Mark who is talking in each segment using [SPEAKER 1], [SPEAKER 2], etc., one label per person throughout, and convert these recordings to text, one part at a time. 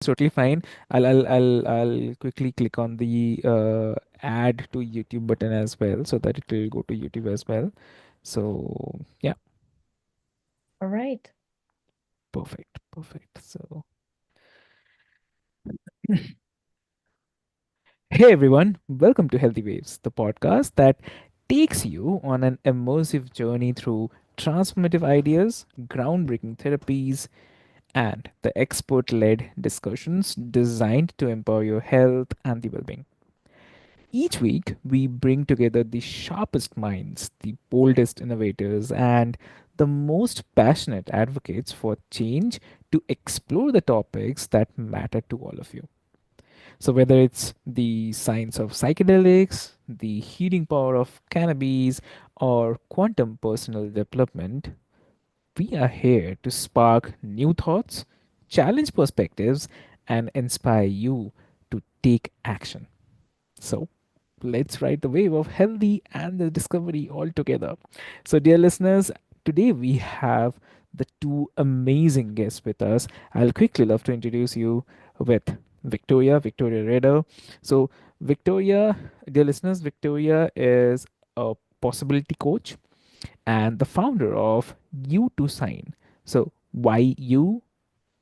[SPEAKER 1] totally fine. I'll quickly click on the add to YouTube button as well so that it will go to YouTube as well. So yeah,
[SPEAKER 2] All right.
[SPEAKER 1] perfect, perfect. So hey everyone, welcome to Healthy Waves, the podcast that takes you on an immersive journey through transformative ideas, groundbreaking therapies, and the expert-led discussions designed to empower your health and the well-being. Each week, we bring together the sharpest minds, the boldest innovators, and the most passionate advocates for change to explore the topics that matter to all of you. So, whether it's the science of psychedelics, the healing power of cannabis, or quantum personal development, we are here to spark new thoughts, challenge perspectives, and inspire you to take action. So, let's ride the wave of healthy and the discovery all together. So, dear listeners, today we have the two amazing guests with us. I'll quickly love to introduce you with Victoria Redder. So, Victoria, dear listeners, Victoria is a possibility coach and the founder of U2 Sign. So, YU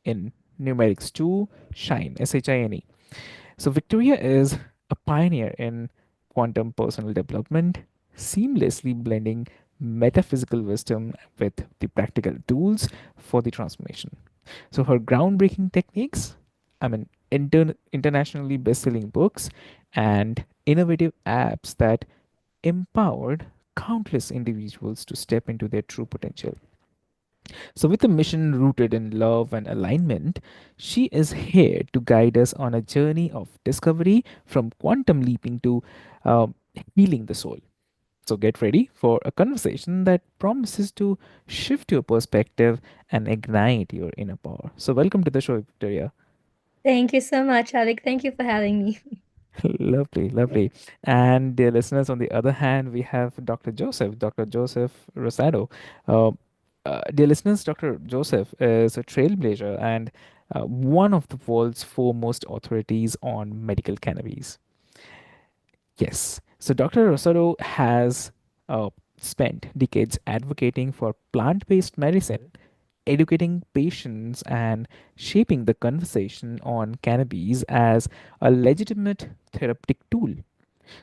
[SPEAKER 1] in numerics 2, Shine, SHINE. So, Victoria is a pioneer in quantum personal development, seamlessly blending metaphysical wisdom with the practical tools for the transformation. So, her groundbreaking techniques, internationally best-selling books, and innovative apps that empowered countless individuals to step into their true potential. So, with a mission rooted in love and alignment, she is here to guide us on a journey of discovery from quantum leaping to uh, healing the soul. So, get ready for a conversation that promises to shift your perspective and ignite your inner power. So, welcome to the show, Victoria.
[SPEAKER 2] Thank you so much, Avik. Thank you for having me.
[SPEAKER 1] Lovely, lovely. And dear listeners, on the other hand, we have Dr. Joseph Rosado. Uh, dear listeners, Dr. Joseph is a trailblazer and one of the world's foremost authorities on medical cannabis. Yes. So Dr. Rosado has spent decades advocating for plant-based medicine, educating patients, and shaping the conversation on cannabis as a legitimate therapeutic tool.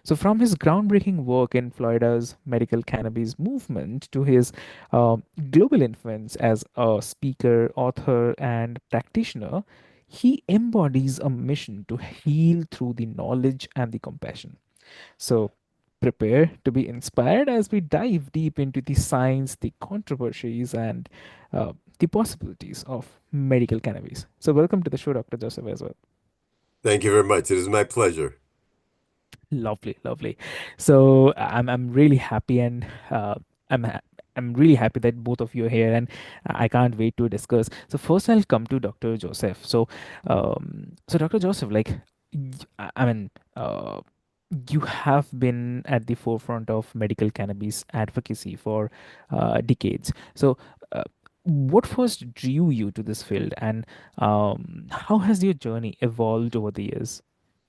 [SPEAKER 1] So, from his groundbreaking work in Florida's medical cannabis movement to his global influence as a speaker, author, and practitioner, he embodies a mission to heal through the knowledge and the compassion. So, prepare to be inspired as we dive deep into the science, the controversies, and the possibilities of medical cannabis. So, welcome to the show, Dr. Joseph, as well.
[SPEAKER 3] Thank you very much. It is my pleasure.
[SPEAKER 1] Lovely, lovely. So I'm really happy and I'm ha- I'm really happy that both of you are here, and I can't wait to discuss. So first, I'll come to Dr. Joseph. So Dr. Joseph, like, I mean, you have been at the forefront of medical cannabis advocacy for decades. So. What first drew you to this field, and how has your journey evolved over the years?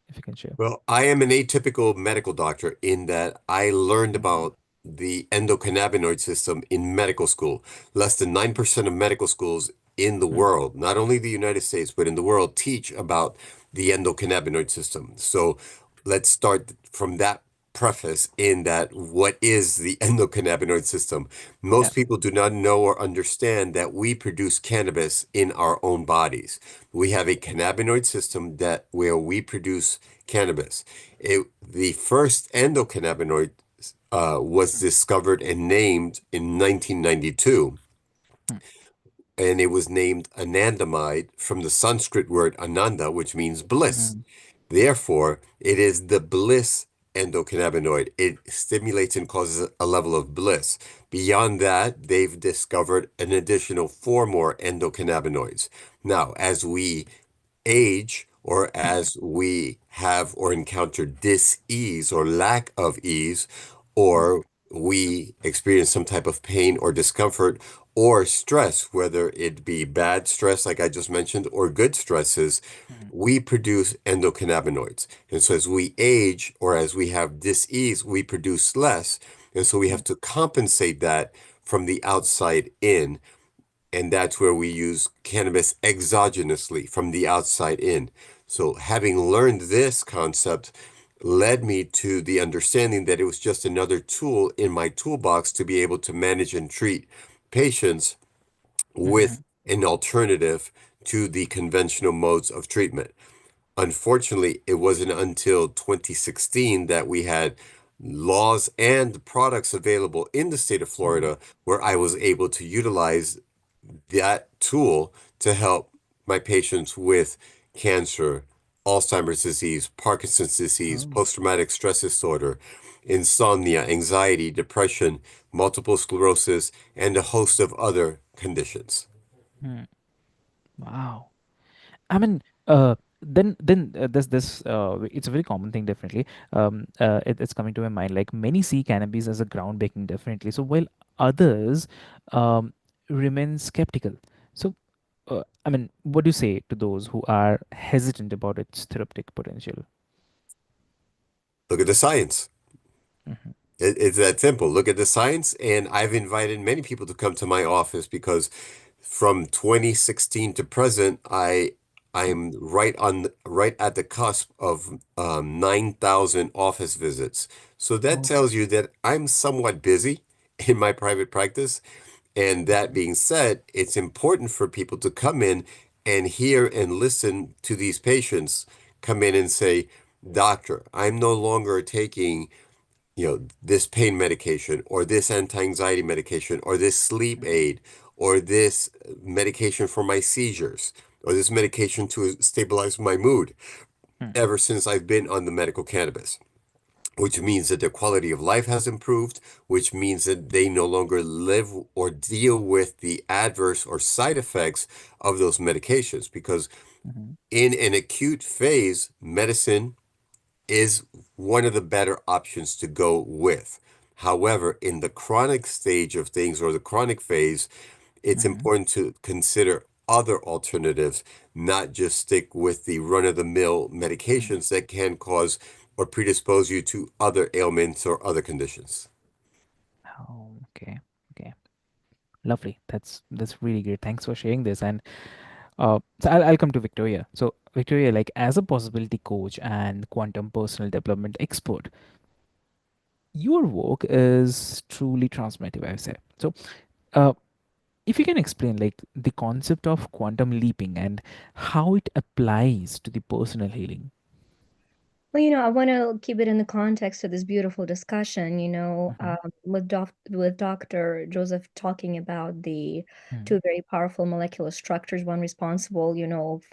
[SPEAKER 1] If you can share.
[SPEAKER 3] Well, I am an atypical medical doctor in that I learned
[SPEAKER 1] Mhm.
[SPEAKER 3] about the endocannabinoid system in medical school. Less than 9% of medical schools in the
[SPEAKER 1] Mm,
[SPEAKER 3] world, not only the United States, but in the world, teach about the endocannabinoid system. So let's start from that preface in that what is the endocannabinoid system?
[SPEAKER 1] yeah.
[SPEAKER 3] Most people do not know or understand that we produce cannabis in our own bodies. We have a cannabinoid system that where we produce cannabis. The first endocannabinoid was
[SPEAKER 1] Mm,
[SPEAKER 3] discovered and named in 1992,
[SPEAKER 1] mm,
[SPEAKER 3] and it was named anandamide from the Sanskrit word ananda, which means bliss.
[SPEAKER 1] mm,
[SPEAKER 3] Therefore, it is the bliss endocannabinoid. It stimulates and causes a level of bliss. Beyond that, they've discovered an additional four more endocannabinoids. Now, as we age or
[SPEAKER 1] mm,
[SPEAKER 3] as we have or encounter dis-ease or lack of ease,
[SPEAKER 1] mm,
[SPEAKER 3] or we experience some type of pain or discomfort or stress, whether it be bad stress, like I just mentioned, or good stresses,
[SPEAKER 1] Mhm.
[SPEAKER 3] we produce endocannabinoids. And so as we age or as we have dis-ease, we produce less. And so we have to compensate that from the outside in. And that's where we use cannabis exogenously from the outside in. So, having learned this concept led me to the understanding that it was just another tool in my toolbox to be able to manage and treat patients with
[SPEAKER 1] Mhm.
[SPEAKER 3] an alternative to the conventional modes of treatment. Unfortunately, it wasn't until 2016 that we had laws and products available in the state of
[SPEAKER 1] Mhm.
[SPEAKER 3] Florida where I was able to utilize that tool to help my patients with cancer, Alzheimer's disease, Parkinson's disease,
[SPEAKER 1] Oh.
[SPEAKER 3] post-traumatic stress disorder, insomnia, anxiety, depression, multiple sclerosis, and a host of other conditions.
[SPEAKER 1] Hmm. Wow. I mean, there's this. It's a very common thing, definitely. It's coming to my mind. Like many see cannabis as a groundbreaking, definitely. So while others um, remain skeptical. So, I mean, what do you say to those who are hesitant about its therapeutic potential?
[SPEAKER 3] Look at the science.
[SPEAKER 1] Hmm.
[SPEAKER 3] It's that simple. Look at the science, and I've invited many people to come to my office because from 2016 to present, I'm right at the cusp of 9,000 office visits. So that
[SPEAKER 1] Oh.
[SPEAKER 3] tells you that I'm somewhat busy in my private practice. And that
[SPEAKER 1] Mhm.
[SPEAKER 3] being said, it's important for people to come in and hear and listen to these patients come in and say, Doctor, I'm no longer taking this pain medication or this anti-anxiety medication or this sleep
[SPEAKER 1] Mhm.
[SPEAKER 3] aid or this medication for my seizures or this medication to stabilize my mood
[SPEAKER 1] Hmm.
[SPEAKER 3] ever since I've been on the medical cannabis, which means that their quality of life has improved, which means that they no longer live or deal with the adverse or side effects of those medications. Because
[SPEAKER 1] Mhm.
[SPEAKER 3] in an acute phase, medicine is one of the better options to go with. However, in the chronic stage of things or the chronic phase, it's
[SPEAKER 1] Mhm.
[SPEAKER 3] important to consider other alternatives, not just stick with the run-of-the-mill
[SPEAKER 1] Mhm.
[SPEAKER 3] medications that can cause or predispose you to other ailments or other conditions.
[SPEAKER 1] Oh, okay. Okay. Lovely. That's really great. Thanks for sharing this. And so I'll come to Victoria. So Victoria, like as a possibility coach and quantum personal development expert, your work is truly transformative, I would say. So uh, if you can explain like the concept of quantum leaping and how it applies to the personal healing.
[SPEAKER 2] Well, I want to keep it in the context of this beautiful discussion,
[SPEAKER 1] Mm-hmm.
[SPEAKER 2] with Dr. Joseph talking about the
[SPEAKER 1] Mm-hmm.
[SPEAKER 2] two very powerful molecular structures, one responsible,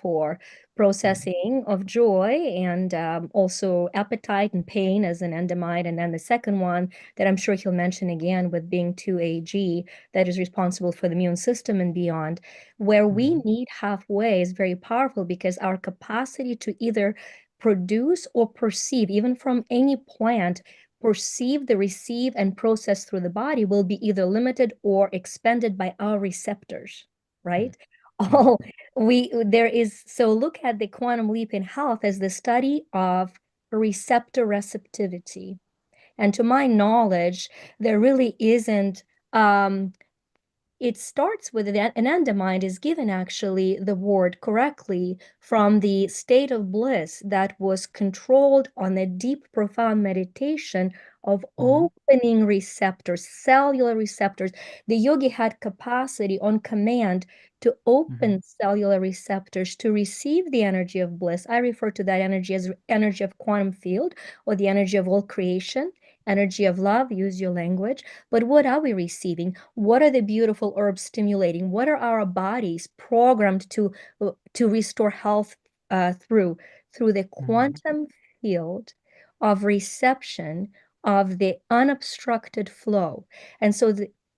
[SPEAKER 2] for processing of joy and also appetite and pain as an endamide, and then the second one that I'm sure he'll mention again with being 2AG that is responsible for the immune system and beyond. Where we
[SPEAKER 1] Mm-hmm.
[SPEAKER 2] meet halfway is very powerful because our capacity to either produce or perceive, even from any plant, perceive the receive and process through the body will be either limited or expanded by our receptors, right?
[SPEAKER 1] Mm-hmm.
[SPEAKER 2] All there is, so look at the quantum leap in health as the study of receptor receptivity. And to my knowledge, there really isn't it starts with an endamind is given actually the word correctly from the state of bliss that was controlled on a deep, profound meditation of
[SPEAKER 1] Mm-hmm.
[SPEAKER 2] opening receptors, cellular receptors. The yogi had capacity on command to
[SPEAKER 1] Mm-hmm.
[SPEAKER 2] open cellular receptors to receive the energy of bliss. I refer to that energy as energy of quantum field or the energy of all creation, energy of love, use your language. But what are we receiving? What are the beautiful herbs stimulating? What are our bodies programmed to restore health through the
[SPEAKER 1] Mm-hmm.
[SPEAKER 2] quantum field of reception of the unobstructed flow? And so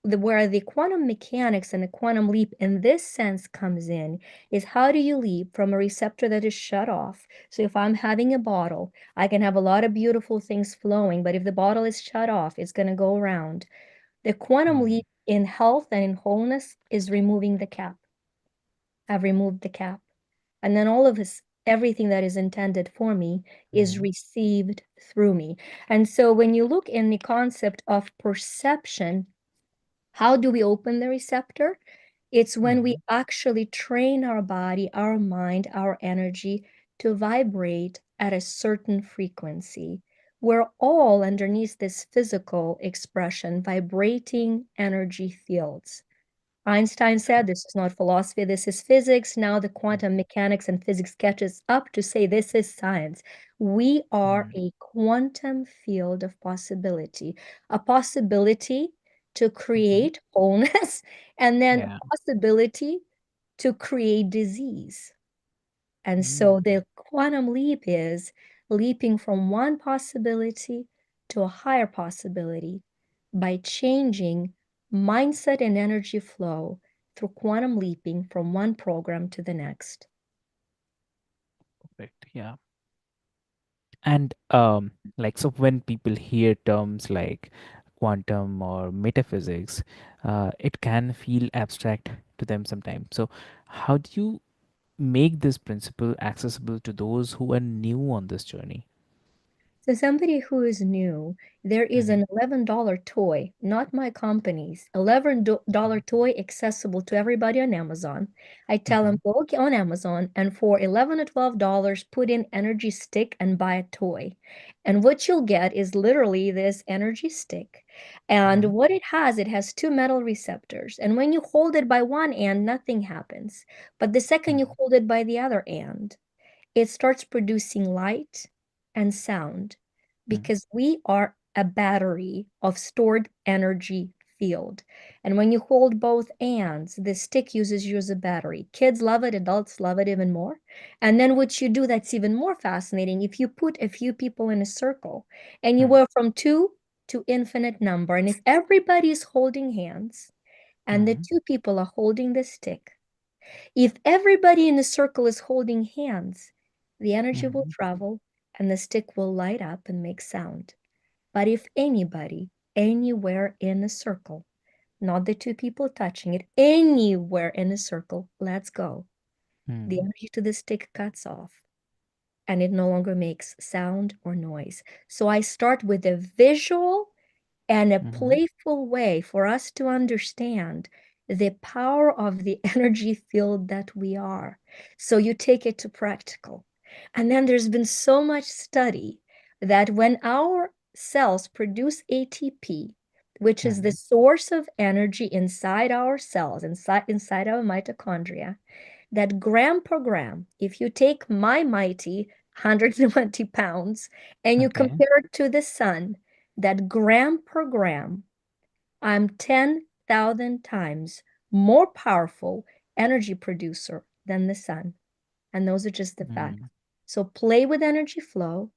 [SPEAKER 2] where the quantum mechanics and the quantum leap in this sense comes in is how do you leap from a receptor that is shut off? So if I'm having a bottle, I can have a lot of beautiful things flowing, but if the bottle is shut off, it's going to go around. The quantum
[SPEAKER 1] Mm,
[SPEAKER 2] leap in health and in wholeness is removing the cap. I've removed the cap. And then all of this, everything that is intended for me is
[SPEAKER 1] mm,
[SPEAKER 2] received through me. And so when you look in the concept of perception, how do we open the receptor? It's when we
[SPEAKER 1] mm,
[SPEAKER 2] actually train our body, our mind, our energy to vibrate at a certain frequency. We're all underneath this physical expression, vibrating energy fields. Einstein said this is not philosophy, this is physics. Now the quantum mechanics and physics catches up to say this is science. We are
[SPEAKER 1] mm,
[SPEAKER 2] a quantum field of possibility, a possibility to
[SPEAKER 1] mhm.
[SPEAKER 2] create wholeness, and then
[SPEAKER 1] Yeah.
[SPEAKER 2] possibility to create disease. And
[SPEAKER 1] Mm,
[SPEAKER 2] so the quantum leap is leaping from one possibility to a higher possibility by changing mindset and energy flow through quantum leaping from one program to the next.
[SPEAKER 1] perfect. Yeah. And like so when people hear terms like quantum or metaphysics, it can feel abstract to them sometimes. So how do you make this principle accessible to those who are new on this journey?
[SPEAKER 2] So somebody who is new, there is
[SPEAKER 1] Mm-hmm.
[SPEAKER 2] an $11 toy, not my company's, $11 toy accessible to everybody on Amazon. I tell
[SPEAKER 1] Mm-hmm.
[SPEAKER 2] them go on Amazon and for 11 or $12, put in energy stick and buy a toy. And what you'll get is literally this energy stick. And
[SPEAKER 1] Mm-hmm.
[SPEAKER 2] what it has two metal receptors. And when you hold it by one end, nothing happens. But the second you hold it by the other end, it starts producing light and sound
[SPEAKER 1] Mm-hmm.
[SPEAKER 2] because we are a battery of stored energy field. And when you hold both ends, the stick uses you as a battery. Kids love it, adults love it even more. And then what you do that's even more fascinating, if you put a few people in a circle and you go from two to infinite number, and if everybody is holding hands and the
[SPEAKER 1] Mm-hmm.
[SPEAKER 2] two people are holding the stick, if everybody in the circle is holding hands, the energy will
[SPEAKER 1] Mm-hmm.
[SPEAKER 2] travel and the stick will light up and make sound. But if anybody, anywhere in a circle, not the two people touching it, anywhere in a circle, let's go, the
[SPEAKER 1] Mm-hmm.
[SPEAKER 2] energy to the stick cuts off and it no longer makes sound or noise. So I start with a visual and a
[SPEAKER 1] Mm-hmm.
[SPEAKER 2] playful way for us to understand the power of the energy field that we are. So you take it to practical. And then there's been so much study that when our cells produce ATP, which is the
[SPEAKER 1] Mm-hmm.
[SPEAKER 2] source of energy inside our cells, inside our mitochondria, that gram per gram, if you take my mighty 120 pounds and you
[SPEAKER 1] Okay.
[SPEAKER 2] compare it to the sun, that gram per gram, I'm 10,000 times more powerful energy producer than the sun. And those are just the
[SPEAKER 1] Mm-hmm.
[SPEAKER 2] facts. So play with energy flow,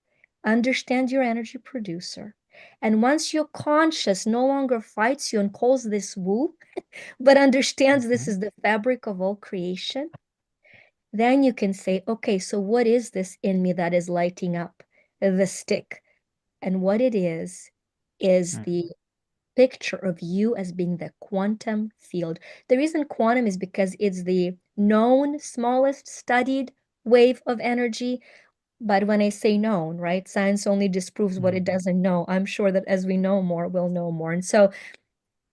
[SPEAKER 2] understand your energy producer. And once your conscious no longer fights you and calls this woo, but understands this
[SPEAKER 1] Mm-hmm.
[SPEAKER 2] is the fabric of all creation, then you can say, okay, so what is this in me that is lighting up the stick? And what it is the picture of you as being the quantum field. The reason quantum is because it's the known, smallest studied wave of energy. But when I say known, right, science only disproves what it
[SPEAKER 1] Mm-hmm.
[SPEAKER 2] doesn't know. I'm sure that as we know more, we'll know more. And so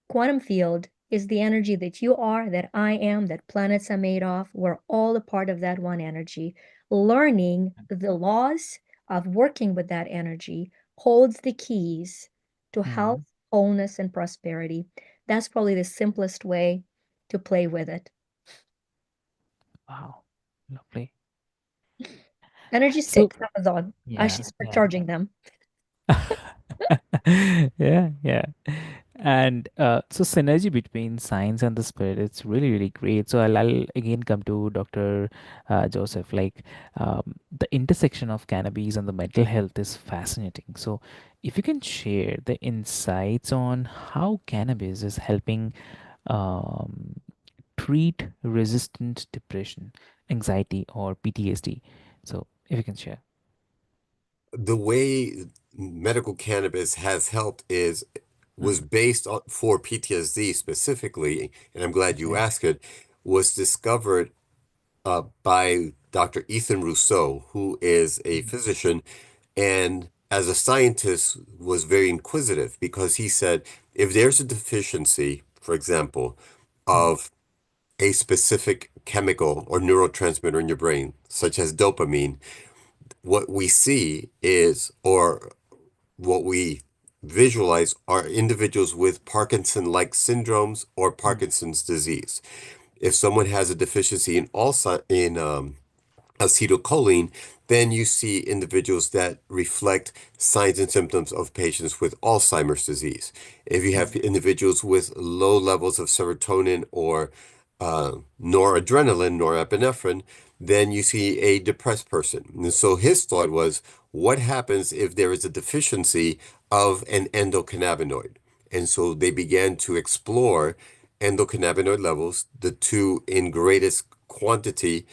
[SPEAKER 2] quantum field is the energy that you are, that I am, that planets are made of. We're all a part of that one energy. Learning the laws of working with that energy holds the keys to
[SPEAKER 1] Mm-hmm.
[SPEAKER 2] health, wholeness, and prosperity. That's probably the simplest way to play with it.
[SPEAKER 1] Wow. Lovely.
[SPEAKER 2] Energy
[SPEAKER 1] So
[SPEAKER 2] sticks, Amazon. I
[SPEAKER 1] yeah,
[SPEAKER 2] should start
[SPEAKER 1] yeah.
[SPEAKER 2] charging them.
[SPEAKER 1] Yeah, yeah. And so synergy between science and the spirit, it's really, really great. So I'll again come to Dr. Joseph. Like the intersection of cannabis and the mental health is fascinating. So if you can share the insights on how cannabis is helping um, treat resistant depression, anxiety, or PTSD. So if you can share.
[SPEAKER 3] The way medical cannabis has helped is was
[SPEAKER 1] Mm,
[SPEAKER 3] based on for PTSD specifically, and I'm glad you
[SPEAKER 1] okay.
[SPEAKER 3] asked it, was discovered by Dr. Ethan Rousseau, who is a
[SPEAKER 1] Mm,
[SPEAKER 3] physician and as a scientist was very inquisitive because he said if there's a deficiency, for example,
[SPEAKER 1] mm,
[SPEAKER 3] of a specific chemical or neurotransmitter in your brain, such as dopamine, what we see is, or what we visualize are individuals with Parkinson-like syndromes or
[SPEAKER 1] mm,
[SPEAKER 3] Parkinson's disease. If someone has a deficiency in acetylcholine, then you see individuals that reflect signs and symptoms of patients with Alzheimer's disease. If you have
[SPEAKER 1] mm,
[SPEAKER 3] individuals with low levels of serotonin or noradrenaline, norepinephrine, then you see a depressed person. And so his thought was, what happens if there is a deficiency of an endocannabinoid? And so they began to explore endocannabinoid levels, the two in greatest quantity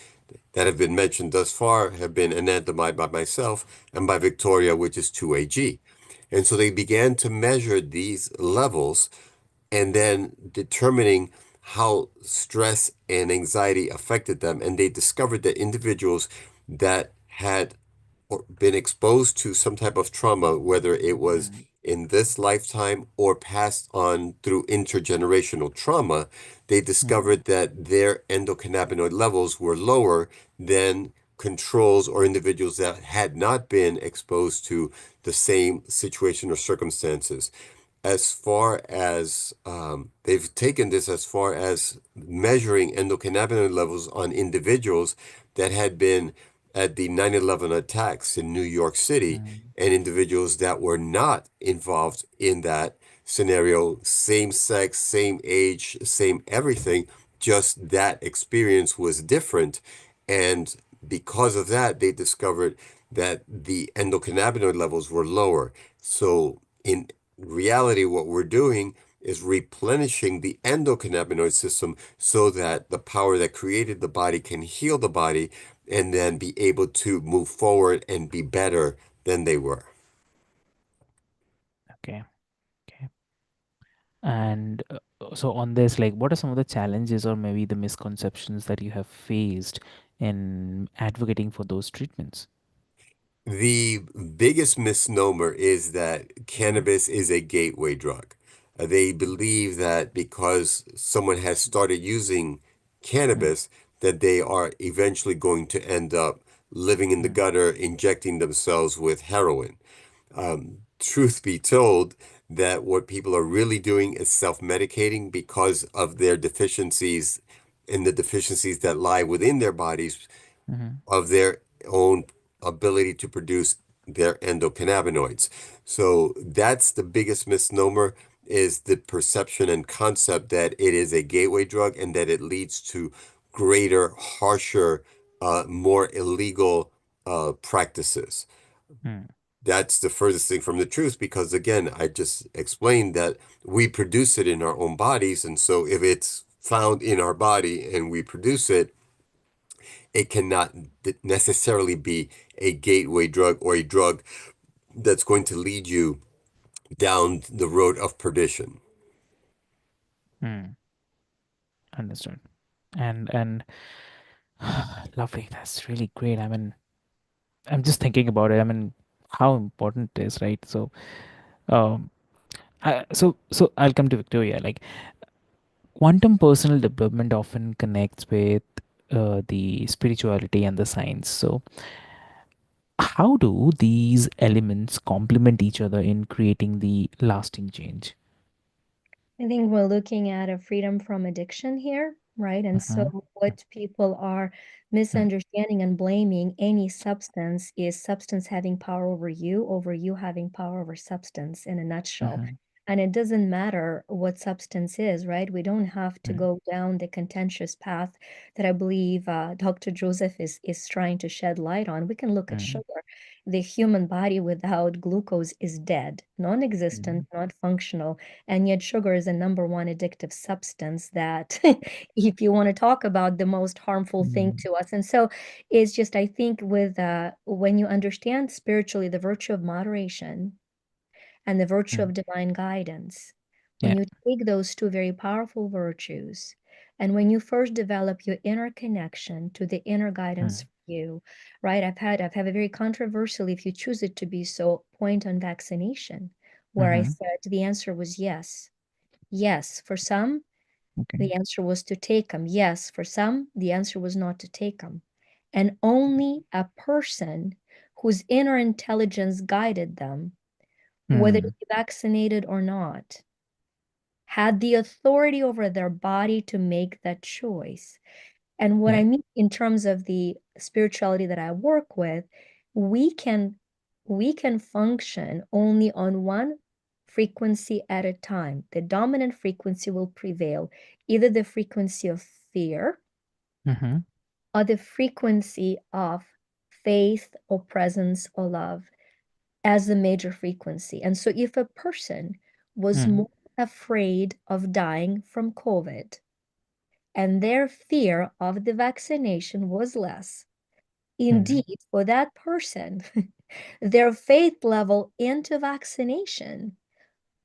[SPEAKER 3] that have been mentioned thus far have been anandamide by myself and by Victoria, which is 2AG. And so they began to measure these levels and then determining how stress and anxiety affected them. And they discovered that individuals that had been exposed to some type of trauma, whether it was
[SPEAKER 1] mm,
[SPEAKER 3] in this lifetime or passed on through intergenerational trauma, they
[SPEAKER 1] mm,
[SPEAKER 3] discovered that their endocannabinoid levels were lower than controls or individuals that had not been exposed to the same situation or circumstances. As far as they've taken this as far as measuring endocannabinoid levels on individuals that had been at the 9/11 attacks in New York City
[SPEAKER 1] mm,
[SPEAKER 3] and individuals that were not involved in that scenario, same sex, same age, same everything, just that experience was different. And because of that, they discovered that the endocannabinoid levels were lower. So in reality, what we're doing is replenishing the endocannabinoid system so that the power that created the body can heal the body and then be able to move forward and be better than they were.
[SPEAKER 1] okay. Okay. And so on this, like, what are some of the challenges or maybe the misconceptions that you have faced in advocating for those treatments?
[SPEAKER 3] The biggest misnomer is that
[SPEAKER 1] Mm,
[SPEAKER 3] cannabis is a gateway drug. They believe that because someone has started using
[SPEAKER 1] mm,
[SPEAKER 3] cannabis, that they are eventually going to end up living in the
[SPEAKER 1] mm,
[SPEAKER 3] gutter, injecting themselves with heroin. Truth be told, that what people are really doing is self-medicating because of their deficiencies and the deficiencies that lie within their bodies
[SPEAKER 1] mhm,
[SPEAKER 3] of their own ability to produce their endocannabinoids. So that's the biggest misnomer is the perception and concept that it is a gateway drug and that it leads to greater, harsher, more illegal practices.
[SPEAKER 1] mm,
[SPEAKER 3] That's the furthest thing from the truth because, again, I just explained that we produce it in our own bodies. And so if it's found in our body and we produce it, it cannot necessarily be a gateway drug or a drug that's going to lead you down the road of perdition.
[SPEAKER 1] mm. Understood. And lovely. That's really great. I mean, I'm just thinking about it. I mean, how important it is, right? So, um, so I'll come to Victoria. Like, quantum personal development often connects with the spirituality and the science. So, how do these elements complement each other in creating the lasting change?
[SPEAKER 2] I think we're looking at a freedom from addiction here, right? And
[SPEAKER 1] Mm-hmm.
[SPEAKER 2] so, what people are misunderstanding and blaming any substance is substance having power over you having power over substance in a nutshell.
[SPEAKER 1] Mm-hmm.
[SPEAKER 2] And it doesn't matter what substance is, right? We don't have to
[SPEAKER 1] mm,
[SPEAKER 2] go down the contentious path that I believe Dr. Joseph is trying to shed light on. We can look at
[SPEAKER 1] mm,
[SPEAKER 2] sugar. The human body without glucose is dead, non-existent,
[SPEAKER 1] mm,
[SPEAKER 2] not functional, and yet sugar is the number one addictive substance that, if you want to talk about the most harmful thing
[SPEAKER 1] mm,
[SPEAKER 2] to us. And so it's just, I think, with when you understand spiritually the virtue of moderation and the virtue
[SPEAKER 1] mm.
[SPEAKER 2] of divine guidance. When
[SPEAKER 1] Yeah.
[SPEAKER 2] you take those two very powerful virtues, and when you first develop your inner connection to the inner guidance
[SPEAKER 1] Mm,
[SPEAKER 2] for you, right? I've had a very controversial, if you choose it to be so, point on vaccination, where I
[SPEAKER 1] mm-hmm.
[SPEAKER 2] said the answer was yes. Yes, for some,
[SPEAKER 1] Okay.
[SPEAKER 2] the answer was to take them. Yes, for some, the answer was not to take them. And only a person whose inner intelligence guided them, whether to
[SPEAKER 1] Mm,
[SPEAKER 2] be vaccinated or not, had the authority over their body to make that choice. And what
[SPEAKER 1] yeah.
[SPEAKER 2] I mean in terms of the spirituality that I work with, we can we can function only on one frequency at a time. The dominant frequency will prevail, either the frequency of fear
[SPEAKER 1] Mm-hmm.
[SPEAKER 2] or the frequency of faith or presence or love as the major frequency. And so if a person was
[SPEAKER 1] Mm,
[SPEAKER 2] more afraid of dying from COVID and their fear of the vaccination was less,
[SPEAKER 1] mm,
[SPEAKER 2] indeed, for that person, their faith level into vaccination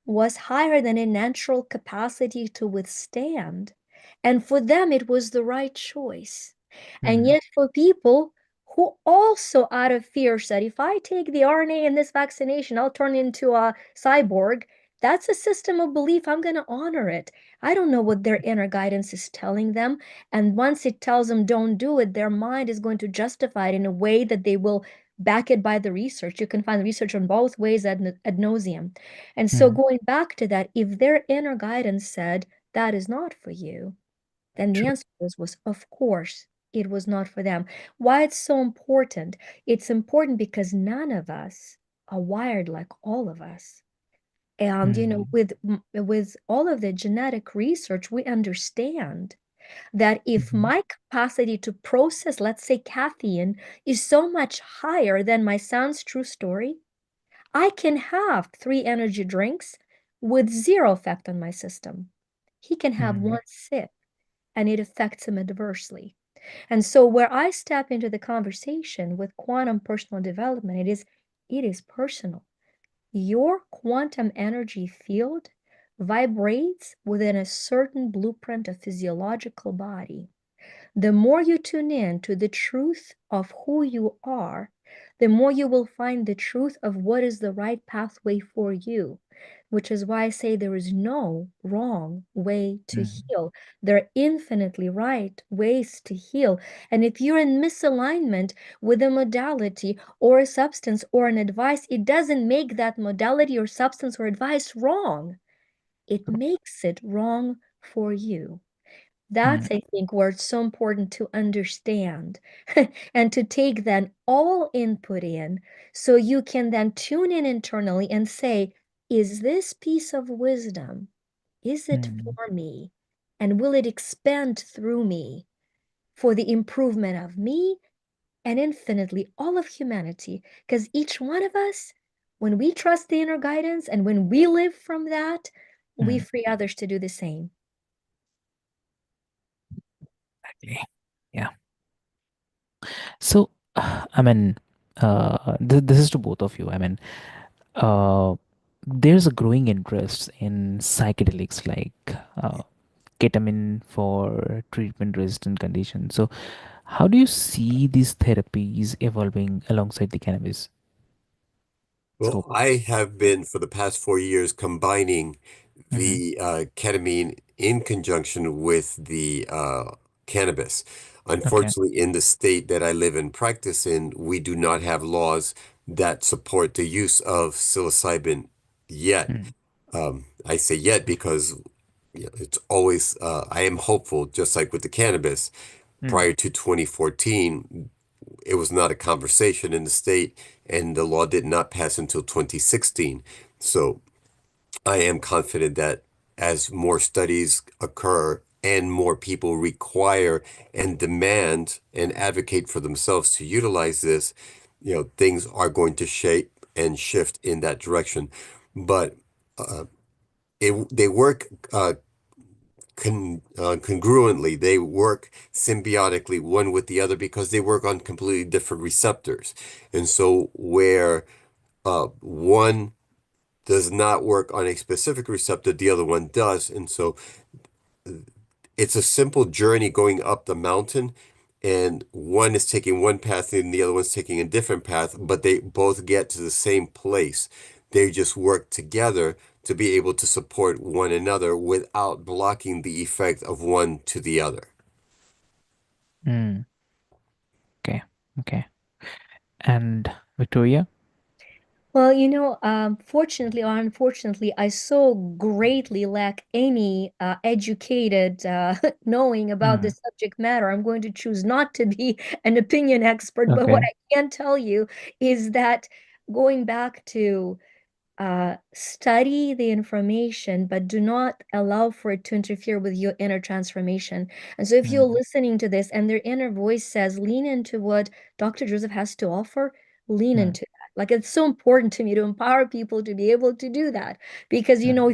[SPEAKER 2] was higher than a natural capacity to withstand. And for them, it was the right choice. And
[SPEAKER 1] mm,
[SPEAKER 2] yet, for people who also, out of fear, said, if I take the RNA in this vaccination, I'll turn into a cyborg. That's a system of belief. I'm going to honor it. I don't know what their inner guidance is telling them. And once it tells them don't do it, their mind is going to justify it in a way that they will back it by the research. You can find research on both ways ad nauseum. And so
[SPEAKER 1] mm.
[SPEAKER 2] going back to that, if their inner guidance said that is not for you, then the
[SPEAKER 1] True.
[SPEAKER 2] answer was of course, it was not for them. Why it's so important? It's important because none of us are wired like all of us. And
[SPEAKER 1] Mm,
[SPEAKER 2] with all of the genetic research, we understand that if
[SPEAKER 1] mm-hmm.
[SPEAKER 2] my capacity to process, let's say, caffeine is so much higher than my son's true story, I can have three energy drinks with zero effect on my system. He can have
[SPEAKER 1] Mm,
[SPEAKER 2] one sip and it affects him adversely. And so where I step into the conversation with quantum personal development, it is personal. Your quantum energy field vibrates within a certain blueprint of physiological body. The more you tune in to the truth of who you are, the more you will find the truth of what is the right pathway for you, which is why I say there is no wrong way to
[SPEAKER 1] mm,
[SPEAKER 2] heal. There are infinitely right ways to heal. And if you're in misalignment with a modality or a substance or an advice, it doesn't make that modality or substance or advice wrong. It makes it wrong for you.
[SPEAKER 1] mm,
[SPEAKER 2] That's, I think, where it's so important to understand and to take then all input in so you can then tune in internally and say, is this piece of wisdom, is it
[SPEAKER 1] mm,
[SPEAKER 2] for me? And will it expand through me for the improvement of me and infinitely all of humanity? Because each one of us, when we trust the inner guidance and when we live from that, we
[SPEAKER 1] mm.
[SPEAKER 2] free others to do the same.
[SPEAKER 1] Exactly. Yeah. So, I mean, this is to both of you. I mean, uh, there's a growing interest in psychedelics like ketamine for treatment-resistant conditions. So, how do you see these therapies evolving alongside the cannabis
[SPEAKER 3] Well,
[SPEAKER 1] scope?
[SPEAKER 3] I have been for the past 4 years combining
[SPEAKER 1] Mm-hmm.
[SPEAKER 3] the ketamine in conjunction with the cannabis.
[SPEAKER 1] Okay.
[SPEAKER 3] Unfortunately, in the state that I live and practice in, we do not have laws that support the use of psilocybin yet.
[SPEAKER 1] Mm,
[SPEAKER 3] I say yet because it's always, I am hopeful, just like with the cannabis.
[SPEAKER 1] mm,
[SPEAKER 3] Prior to 2014, it was not a conversation in the state, and the law did not pass until 2016. So I am confident that as more studies occur and more people require and demand and advocate for themselves to utilize this, things are going to shape and shift in that direction. But they work congruently, they work symbiotically one with the other because they work on completely different receptors. And so, where one does not work on a specific receptor, the other one does. And so, it's a simple journey going up the mountain, and one is taking one path and the other one's taking a different path, but they both get to the same place. They just work together to be able to support one another without blocking the effect of one to the other.
[SPEAKER 1] Mm, okay. Okay. And Victoria?
[SPEAKER 2] Well, fortunately or unfortunately, I so greatly lack any educated knowing about the
[SPEAKER 1] Mm,
[SPEAKER 2] subject matter. I'm going to choose not to be an opinion expert, but what
[SPEAKER 1] okay.
[SPEAKER 2] I can tell you is that going back to study the information, but do not allow for it to interfere with your inner transformation. And so, if you're
[SPEAKER 1] Mm,
[SPEAKER 2] listening to this and their inner voice says, lean into what Dr. Joseph has to offer, lean
[SPEAKER 1] mm,
[SPEAKER 2] into that. Like it's so important to me to empower people to be able to do that because if
[SPEAKER 1] mm,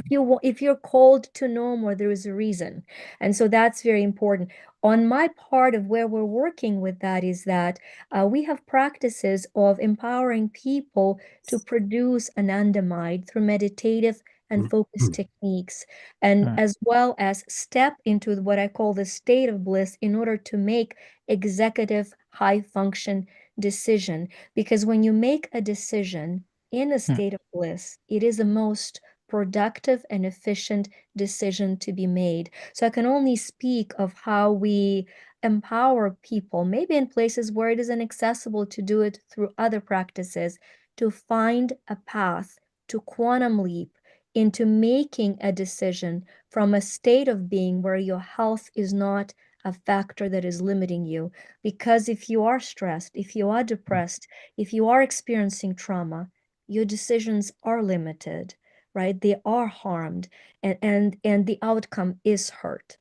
[SPEAKER 2] if you're called to know more, there is a reason, and so that's very important. On my part of where we're working with that is that we have practices of empowering people to produce anandamide through meditative and focus techniques, and
[SPEAKER 1] mm,
[SPEAKER 2] as well as step into what I call the state of bliss in order to make executive high function decision. Because when you make a decision in a
[SPEAKER 1] mm,
[SPEAKER 2] state of bliss, it is the most productive and efficient decision to be made. So I can only speak of how we empower people, maybe in places where it is inaccessible to do it through other practices, to find a path to quantum leap into making a decision from a state of being where your health is not a factor that is limiting you. Because if you are stressed, if you are
[SPEAKER 1] mm,
[SPEAKER 2] depressed, if you are experiencing trauma, your decisions are limited, right? They are harmed, and the outcome is hurt.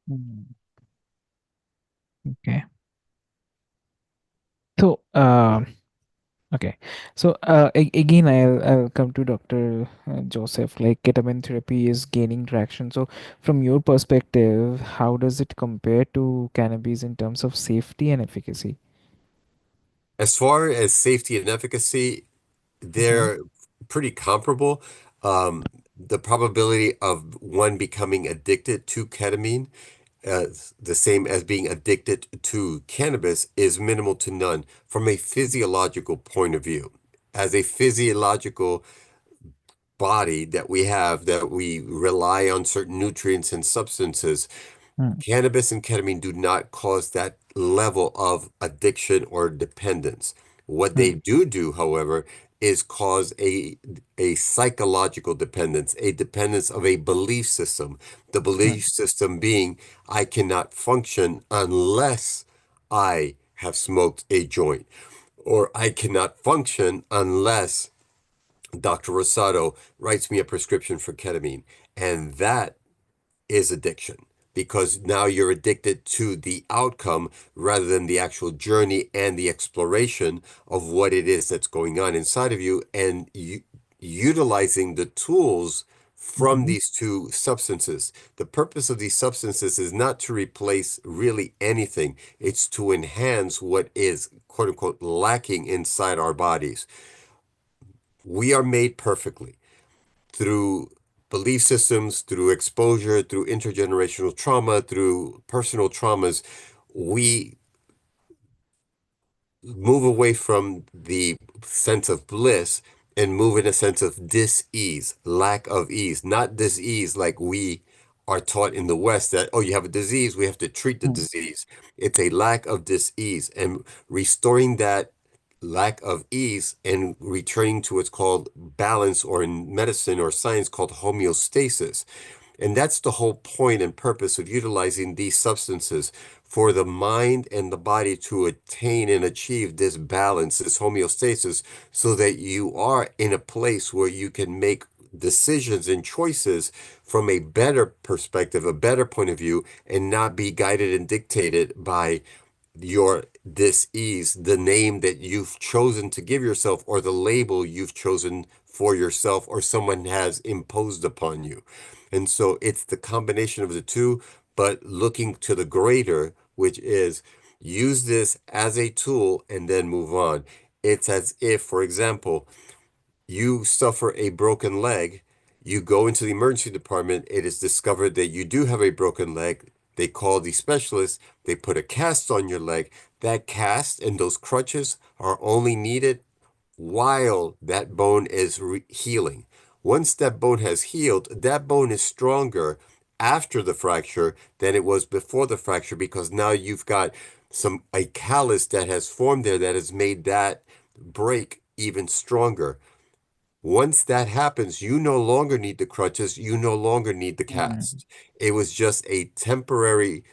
[SPEAKER 1] mm. Okay. So, okay. So, again, I'll come to Dr. Joseph. Like, ketamine therapy is gaining traction. So, from your perspective, how does it compare to cannabis in terms of safety and efficacy?
[SPEAKER 3] As far as safety and efficacy,
[SPEAKER 1] Mm-hmm.
[SPEAKER 3] they're pretty comparable. The probability of one becoming addicted to ketamine, uh, the same as being addicted to cannabis, is minimal to none from a physiological point of view. As a physiological body that we have, that we rely on certain nutrients and substances,
[SPEAKER 1] Mm,
[SPEAKER 3] cannabis and ketamine do not cause that level of addiction or dependence. What they
[SPEAKER 1] mm,
[SPEAKER 3] do, however, is cause a psychological dependence, a dependence of a belief system. The belief
[SPEAKER 1] mm,
[SPEAKER 3] system being, I cannot function unless I have smoked a joint, or I cannot function unless Dr. Rosado writes me a prescription for ketamine. And that is addiction because now you're addicted to the outcome rather than the actual journey and the exploration of what it is that's going on inside of you, and utilizing the tools from
[SPEAKER 1] mm,
[SPEAKER 3] these two substances. The purpose of these substances is not to replace really anything, it's to enhance what is quote unquote lacking inside our bodies. We are made perfectly through belief systems, through exposure, through intergenerational trauma, through personal traumas. We move away from the sense of bliss and move in a sense of dis-ease, lack of ease, not dis-ease like we are taught in the West that, oh, you have a disease, we have to treat the
[SPEAKER 1] mm,
[SPEAKER 3] disease. It's a lack of dis-ease, and restoring that lack of ease and returning to what's called balance, or in medicine or science called homeostasis. And that's the whole point and purpose of utilizing these substances, for the mind and the body to attain and achieve this balance, this homeostasis, so that you are in a place where you can make decisions and choices from a better perspective, a better point of view, and not be guided and dictated by your dis-ease, the name that you've chosen to give yourself, or the label you've chosen for yourself, or someone has imposed upon you. And so it's the combination of the two, but looking to the greater, which is use this as a tool and then move on. It's as if, for example, you suffer a broken leg, you go into the emergency department, it is discovered that you do have a broken leg. They call the specialist, they put a cast on your leg. That cast and those crutches are only needed while that bone is healing. Once that bone has healed, that bone is stronger after the fracture than it was before the fracture, because now you've got a callus that has formed there that has made that break even stronger. Once that happens, you no longer need the crutches, you no longer need the
[SPEAKER 1] Mm.
[SPEAKER 3] cast. It was just a temporary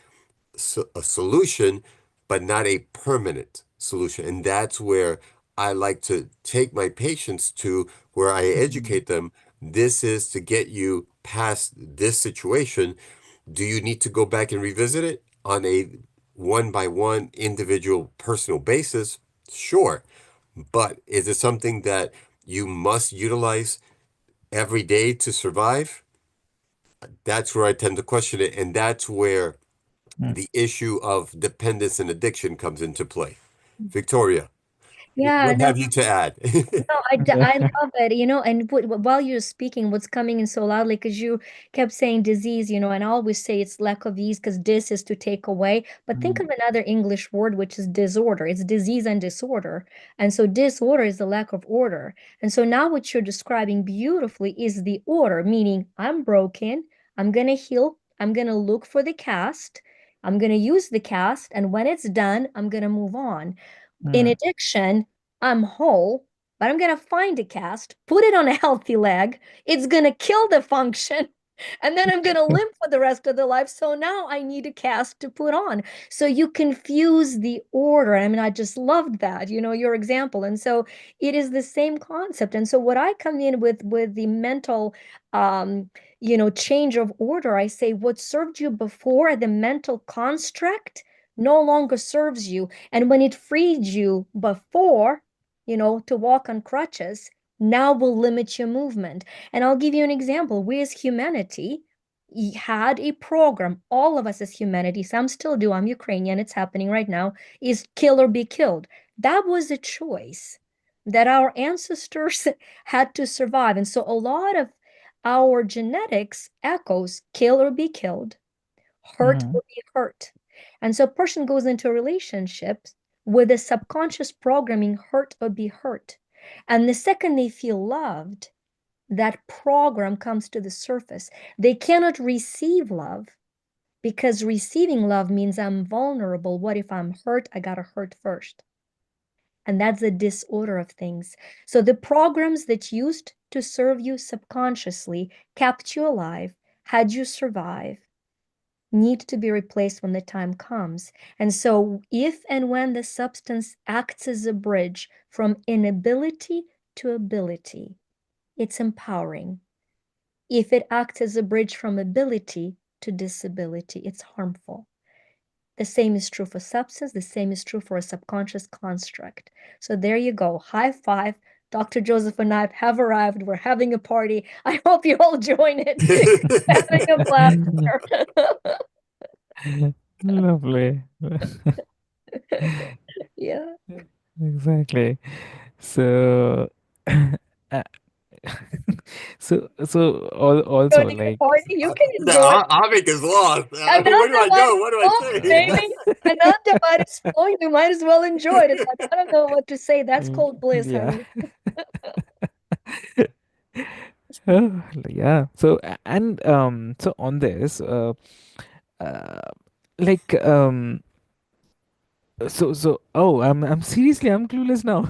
[SPEAKER 3] a solution, but not a permanent solution. And that's where I like to take my patients to, where I
[SPEAKER 1] Mm.
[SPEAKER 3] educate them. This is to get you past this situation. Do you need to go back and revisit it on a one by one individual personal basis? Sure. But is it something that you must utilize every day to survive? That's where I tend to question it. And that's where
[SPEAKER 1] Mm.
[SPEAKER 3] the issue of dependence and addiction comes into play. Victoria,
[SPEAKER 2] Yeah,
[SPEAKER 3] what
[SPEAKER 2] no,
[SPEAKER 3] have you to add?
[SPEAKER 2] no, I love it, and while you're speaking, what's coming in so loudly, because you kept saying disease, and I always say it's lack of ease, because dis is to take away. But think
[SPEAKER 1] Mm.
[SPEAKER 2] of another English word, which is disorder. It's disease and disorder. And so disorder is the lack of order. And so now what you're describing beautifully is the order, meaning I'm broken, I'm going to heal, I'm going to look for the cast, I'm going to use the cast, and when it's done, I'm going to move on. In
[SPEAKER 1] Mm.
[SPEAKER 2] addiction, I'm whole, but I'm going to find a cast, put it on a healthy leg. It's going to kill the function. And then I'm going to limp for the rest of the life. So now I need a cast to put on. So you confuse the order. I mean, I just loved that, your example. And so it is the same concept. And so what I come in with the mental change of order, I say what served you before, the mental construct, no longer serves you. And when it freed you before, to walk on crutches, now will limit your movement. And I'll give you an example. We as humanity had a program, all of us as humanity, some still do, I'm Ukrainian, it's happening right now, is kill or be killed. That was a choice that our ancestors had to survive. And so a lot of our genetics echoes kill or be killed, hurt
[SPEAKER 1] Mm.
[SPEAKER 2] or be hurt. And so a person goes into relationships with a subconscious programming, hurt or be hurt. And the second they feel loved, that program comes to the surface. They cannot receive love because receiving love means I'm vulnerable. What if I'm hurt? I gotta hurt first. And that's the disorder of things. So the programs that used to serve you subconsciously, kept you alive, had you survive, need to be replaced when the time comes. And so, if and when the substance acts as a bridge from inability to ability, it's empowering. If it acts as a bridge from ability to disability, it's harmful. The same is true for substance, the same is true for a subconscious construct. So, there you go. High five. Dr. Joseph and I have arrived. We're having a party. I hope you all join it. Having a blast here.
[SPEAKER 1] Lovely.
[SPEAKER 2] Yeah.
[SPEAKER 1] Exactly. So, uh, also
[SPEAKER 2] Joining the
[SPEAKER 1] like,
[SPEAKER 2] party. You can
[SPEAKER 3] The
[SPEAKER 2] enjoy.
[SPEAKER 3] Avik is lost. Where do I
[SPEAKER 2] Ananda might
[SPEAKER 3] go? What do I
[SPEAKER 2] explode,
[SPEAKER 3] say?
[SPEAKER 2] baby. Ananda might explode. You might as well enjoy it. It's like, I don't know what to say. That's
[SPEAKER 1] mm,
[SPEAKER 2] called bliss,
[SPEAKER 1] yeah.
[SPEAKER 2] honey.
[SPEAKER 1] Yeah. So and so on this uh like oh, I'm seriously, I'm clueless now.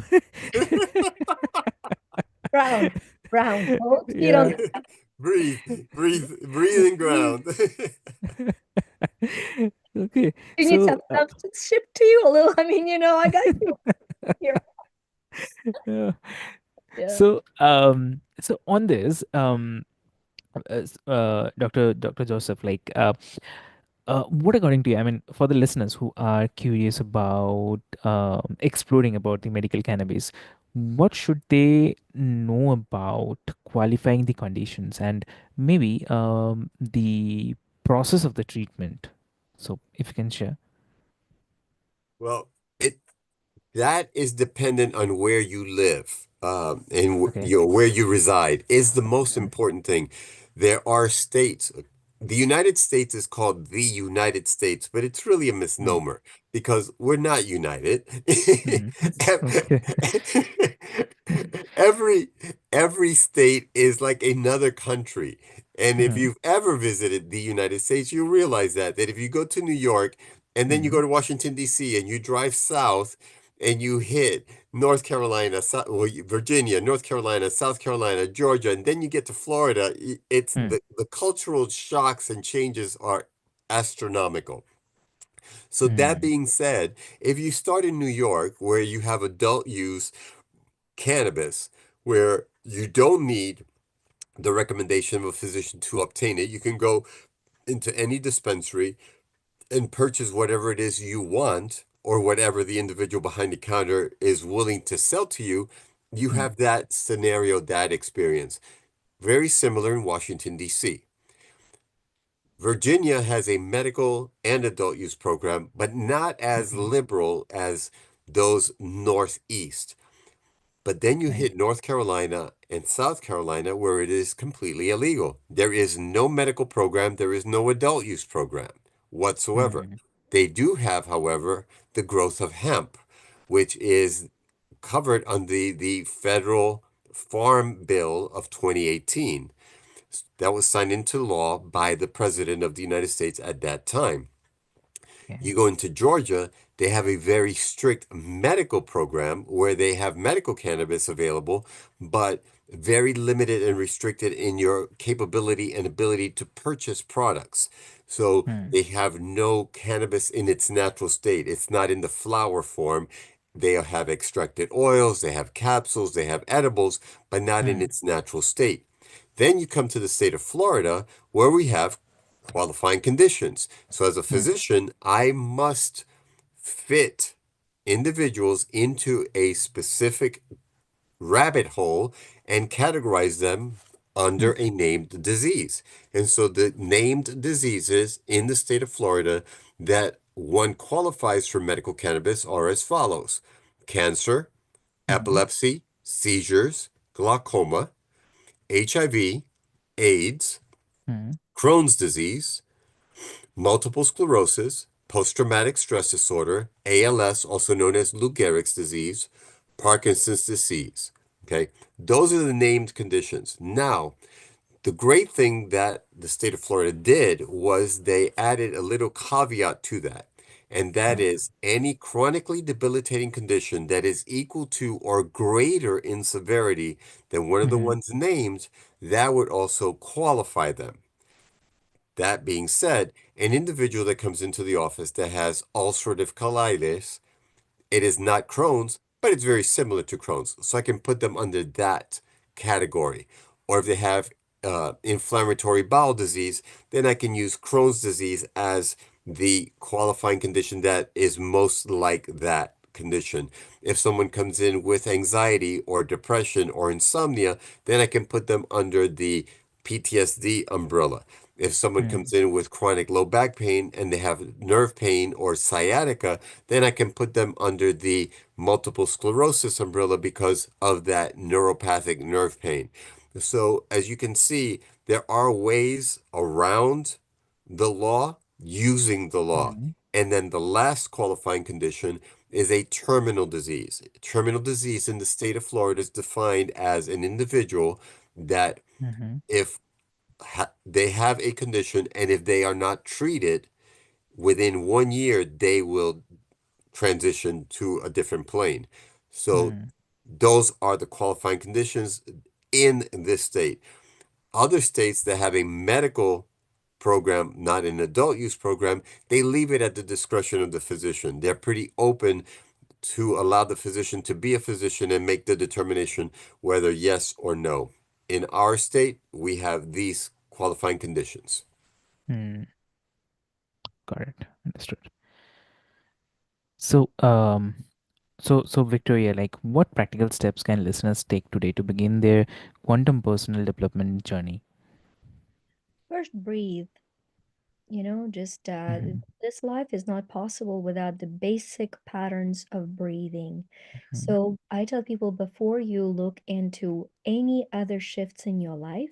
[SPEAKER 2] Round, round. Both feet on
[SPEAKER 1] Yeah.
[SPEAKER 2] the.
[SPEAKER 3] Breathe, breathe, breathing ground.
[SPEAKER 1] Okay.
[SPEAKER 2] You need some
[SPEAKER 1] So
[SPEAKER 2] substance shipped to you a little. I mean, I got you here.
[SPEAKER 1] yeah.
[SPEAKER 2] Yeah.
[SPEAKER 1] So So on this, Dr. Joseph, what according to you, I mean, for the listeners who are curious about exploring about the medical cannabis, what should they know about qualifying the conditions and maybe the process of the treatment? So if you can share.
[SPEAKER 3] Well, it that is dependent on where you live, and
[SPEAKER 1] Okay.
[SPEAKER 3] where you reside is the most
[SPEAKER 1] Mm,
[SPEAKER 3] important thing. There are states. The United States is called the United States, but it's really a
[SPEAKER 1] mm,
[SPEAKER 3] misnomer because we're not united.
[SPEAKER 1] mm. Okay.
[SPEAKER 3] Every every state is like another country. And if
[SPEAKER 1] Mhm,
[SPEAKER 3] you've ever visited the United States, you realize that if you go to New York and then you go
[SPEAKER 1] mhm,
[SPEAKER 3] to Washington, D.C., and you drive south and you hit North Carolina, Virginia, North Carolina, South Carolina, Georgia, and then you get to Florida, it's
[SPEAKER 1] mm,
[SPEAKER 3] the cultural shocks and changes are astronomical. So that
[SPEAKER 1] mm,
[SPEAKER 3] being said, if you start in New York where you have adult use cannabis, where you don't need the recommendation of a physician to obtain it, you can go into any dispensary and purchase whatever it is you want or whatever the individual behind the counter is willing to sell to you, you
[SPEAKER 1] mm,
[SPEAKER 3] have that scenario, that experience. Very similar in Washington, D.C. Virginia has a medical and adult use program, but not as
[SPEAKER 1] mhm.
[SPEAKER 3] liberal as those northeast. But then you
[SPEAKER 1] Okay.
[SPEAKER 3] hit North Carolina and South Carolina where it is completely illegal. There is no medical program, there is no adult use program whatsoever.
[SPEAKER 1] Mm,
[SPEAKER 3] They do have, however, the growth of hemp, which is covered under the federal Farm Bill of 2018. That was signed into law by the President of the United States at that time.
[SPEAKER 1] okay.
[SPEAKER 3] You go into Georgia, they have a very strict medical program where they have medical cannabis available, but very limited and restricted in your capability and ability to purchase products. So
[SPEAKER 1] Mm,
[SPEAKER 3] they have no cannabis in its natural state. It's not in the flower form. They have extracted oils, they have capsules, they have edibles, but not in
[SPEAKER 1] mm,
[SPEAKER 3] its natural state. Then you come to the state of Florida, where we have qualifying conditions. So, as a
[SPEAKER 1] mm,
[SPEAKER 3] physician, I must fit individuals into a specific rabbit hole and categorize them
[SPEAKER 1] mm,
[SPEAKER 3] under a named disease. And so, the named diseases in the state of Florida that one qualifies for medical cannabis are as follows: cancer,
[SPEAKER 1] mm,
[SPEAKER 3] epilepsy, seizures, glaucoma, HIV, AIDS,
[SPEAKER 1] mm,
[SPEAKER 3] Crohn's disease, multiple sclerosis, post-traumatic stress disorder, ALS, also known as Lou Gehrig's disease, Parkinson's disease. Okay, those are the named conditions. Now, the great thing that the state of Florida did was they added a little caveat to that. And that
[SPEAKER 1] okay.
[SPEAKER 3] is any chronically debilitating condition that is equal to or greater in severity than one of the
[SPEAKER 1] Mhm,
[SPEAKER 3] ones named, that would also qualify them. That being said, an individual that comes into the office that has ulcerative colitis, it is not Crohn's, but it's very similar to Crohn's. So I can put them under that category. Or if they have inflammatory bowel disease, then I can use Crohn's disease as the qualifying condition that is most like that condition. If someone comes in with anxiety or depression or insomnia, then I can put them under the PTSD umbrella. If someone
[SPEAKER 1] mm,
[SPEAKER 3] comes in with chronic low back pain and they have nerve pain or sciatica, then I can put them under the multiple sclerosis umbrella because of that neuropathic nerve pain. So, as you can see, there are ways around the law using the law.
[SPEAKER 1] mm,
[SPEAKER 3] And then the last qualifying condition is a terminal disease. Terminal disease in the state of Florida is defined as an individual that
[SPEAKER 1] mhm,
[SPEAKER 3] if they have a condition and if they are not treated within 1 year, they will transition to a different plane. So
[SPEAKER 1] mm,
[SPEAKER 3] those are the qualifying conditions in this state. Other states that have a medical program, not an adult use program, they leave it at the discretion of the physician. They're pretty open to allow the physician to be a physician and make the determination whether yes or no. in our state, we have these qualifying conditions.
[SPEAKER 1] Hmm. Got it. Understood. So, so Victoria, like, what practical steps can listeners take today to begin their quantum personal development journey?
[SPEAKER 2] First, breathe. Just
[SPEAKER 1] Mm-hmm.
[SPEAKER 2] this life is not possible without the basic patterns of breathing.
[SPEAKER 1] Mm-hmm.
[SPEAKER 2] So I tell people before you look into any other shifts in your life,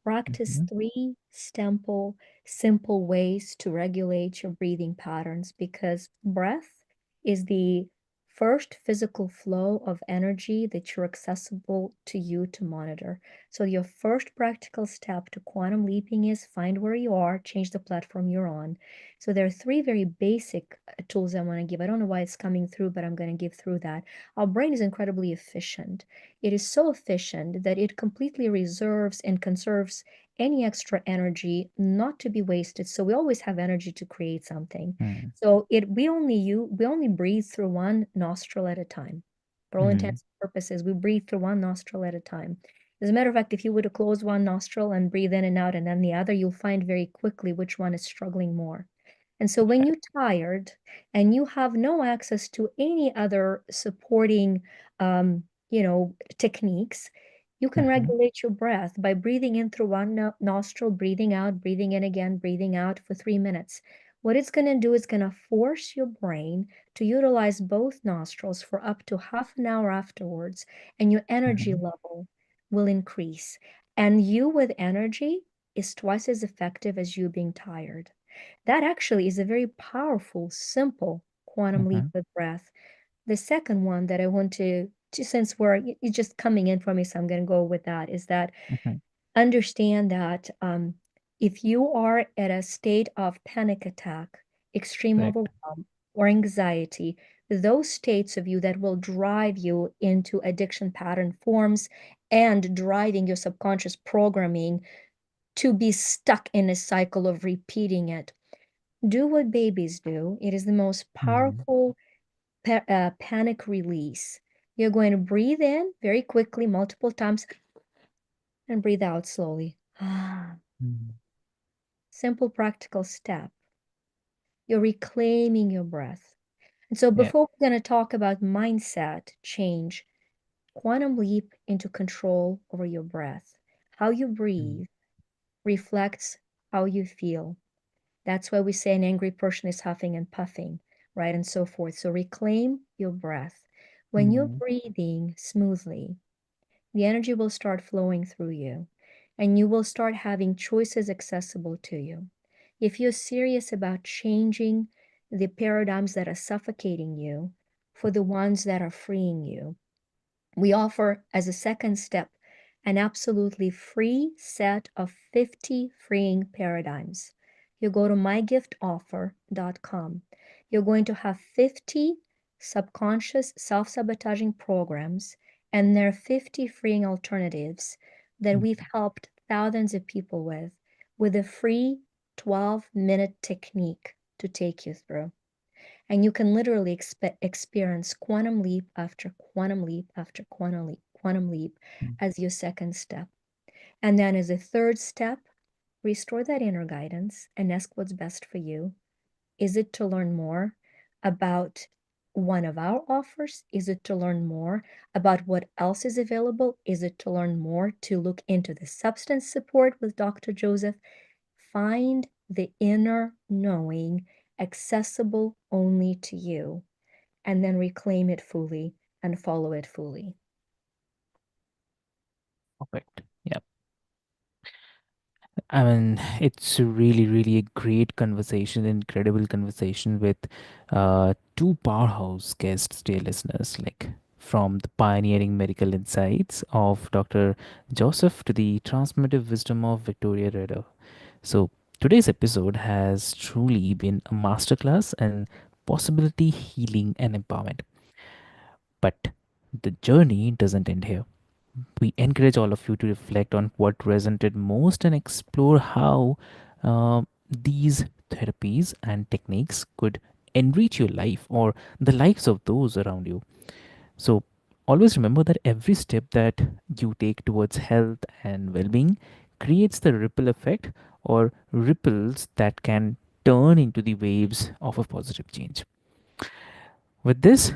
[SPEAKER 2] practice
[SPEAKER 1] Mm-hmm.
[SPEAKER 2] three simple ways to regulate your breathing patterns because breath is the first physical flow of energy that you're accessible to you to monitor. So your first practical step to quantum leaping is find where you are, change the platform you're on. So there are three very basic tools I want to give. I don't know why it's coming through, but I'm going to give through that. Our brain is incredibly efficient. It is so efficient that it completely reserves and conserves any extra energy not to be wasted. So we always have energy to create something. So we only breathe through one nostril at a time. For all
[SPEAKER 1] Mm-hmm.
[SPEAKER 2] intents and purposes, we breathe through one nostril at a time. As a matter of fact, if you were to close one nostril and breathe in and out and then the other, you'll find very quickly which one is struggling more. And so when you're tired and you have no access to any other supporting, techniques, you can
[SPEAKER 1] Mm-hmm.
[SPEAKER 2] regulate your breath by breathing in through one nostril, breathing out, breathing in again, breathing out for 3 minutes. What it's going to do is going to force your brain to utilize both nostrils for up to half an hour afterwards, and your energy
[SPEAKER 1] Mm-hmm.
[SPEAKER 2] level will increase. And you with energy is twice as effective as you being tired. That actually is a very powerful, simple quantum leap
[SPEAKER 1] Mm-hmm.
[SPEAKER 2] with breath. The second one that I want to since you're just coming in for me, so I'm going to go with that, is that
[SPEAKER 1] Mm-hmm.
[SPEAKER 2] understand that if you are at a state of panic attack, extreme
[SPEAKER 1] Correct.
[SPEAKER 2] overwhelm, or anxiety, those states of you that will drive you into addiction pattern forms and driving your subconscious programming to be stuck in a cycle of repeating it. Do what babies do. It is the most
[SPEAKER 1] Mm-hmm.
[SPEAKER 2] powerful panic release. You're going to breathe in very quickly, multiple times, and breathe out slowly.
[SPEAKER 1] Mm-hmm.
[SPEAKER 2] Simple, practical step. You're reclaiming your breath. And so,
[SPEAKER 1] Yeah.
[SPEAKER 2] before we're going to talk about mindset change, quantum leap into control over your breath. How you
[SPEAKER 1] Mm-hmm.
[SPEAKER 2] breathe reflects how you feel. That's why we say an angry person is huffing and puffing, right? And so forth. So reclaim your breath. When you're
[SPEAKER 1] Mm-hmm.
[SPEAKER 2] breathing smoothly, the energy will start flowing through you and you will start having choices accessible to you. If you're serious about changing the paradigms that are suffocating you for the ones that are freeing you, we offer as a second step an absolutely free set of 50 freeing paradigms. You go to mygiftoffer.com. You're going to have 50 subconscious self sabotaging programs, and there are 50 freeing alternatives that we've helped thousands of people with a free 12-minute technique to take you through. And you can literally experience quantum leap after quantum leap after quantum leap as your second step. And then as a third step, restore that inner guidance and ask what's best for you. Is it to learn more about one of our offers? Is it to learn more about what else is available? Is it to learn more to look into the substance support with Dr. Joseph? Find the inner knowing accessible only to you, and then reclaim it fully and follow it fully.
[SPEAKER 1] Perfect. Yeah. I mean, it's a really, really a great conversation, incredible conversation with two powerhouse guests, dear listeners, like from the pioneering medical insights of Dr. Joseph to the transformative wisdom of Victoria Redder. So, today's episode has truly been a masterclass in possibility, healing, and empowerment. But the journey doesn't end here. We encourage all of you to reflect on what resonated most and explore how these therapies and techniques could enrich your life or the lives of those around you. So, Always remember that every step that you take towards health and well being creates the ripple effect or ripples that can turn into the waves of a positive change. With this,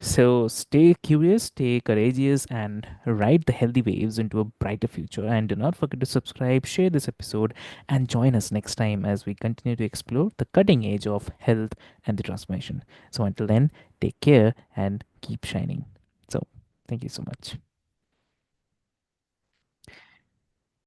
[SPEAKER 1] so stay curious, stay courageous, and ride the healthy waves into a brighter future. And do not forget to subscribe, share this episode, and join us next time as we continue to explore the cutting edge of health and the transformation. So until then, take care and keep shining. So, thank you so much.